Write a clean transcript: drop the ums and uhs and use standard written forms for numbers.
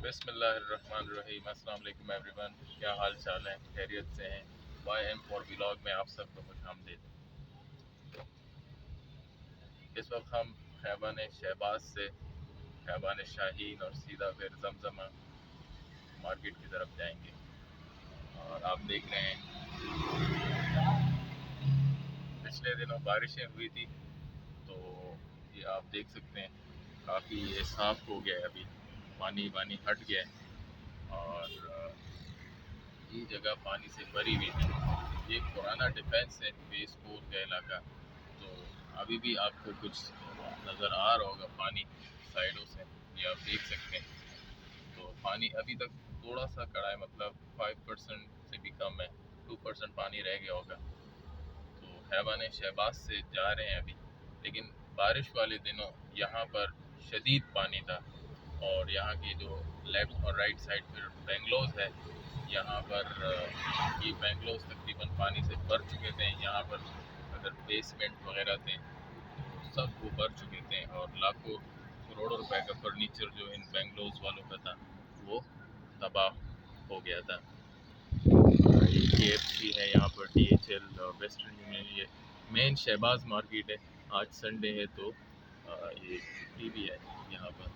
بسم اللہ الرحمن الرحیم۔ السلام علیکم ایوری ون، کیا حال چال ہیں؟ خیریت سے ہیں؟ وائی ایم فور ولاگ میں آپ سب کو خوش آمدید۔ اس وقت ہم خیابان شہباز سے خیابان شاہین اور سیدھا پھر زمزمہ مارکیٹ کی طرف جائیں گے، اور آپ دیکھ رہے ہیں پچھلے دنوں بارشیں ہوئی تھی تو یہ آپ دیکھ سکتے ہیں کافی یہ صاف ہو گیا ہے، ابھی پانی ہٹ گیا ہے اور یہ جگہ پانی سے بھری ہوئی تھی۔ یہ ایک پرانا ڈیفینس ہے، بیس 4 کا علاقہ، تو ابھی بھی آپ کو کچھ نظر آ رہا ہوگا پانی سائڈوں سے، یہ آپ دیکھ سکتے ہیں۔ تو پانی ابھی تک تھوڑا سا کڑا ہے، مطلب 5% سے بھی کم ہے، 2% پانی رہ گیا ہوگا۔ تو خیابان شہباز سے جا رہے ہیں ابھی، لیکن بارش والے دنوں یہاں پر شدید پانی تھا، اور یہاں کی جو لیفٹ اور رائٹ سائڈ پھر بنگلوز ہے، یہاں پر یہ بنگلوز تقریباً پانی سے بھر چکے تھے۔ یہاں پر اگر بیسمنٹ وغیرہ تھے تو سب وہ بھر چکے تھے، اور لاکھوں کروڑوں روپے کا فرنیچر جو ان بنگلوز والوں کا تھا وہ تباہ ہو گیا تھا۔ یہ KFC ہے یہاں پر، DHL اور ویسٹرن یونین، یہ مین شہباز مارکیٹ ہے۔ آج سنڈے ہے تو یہ چھٹی بھی ہے یہاں پر۔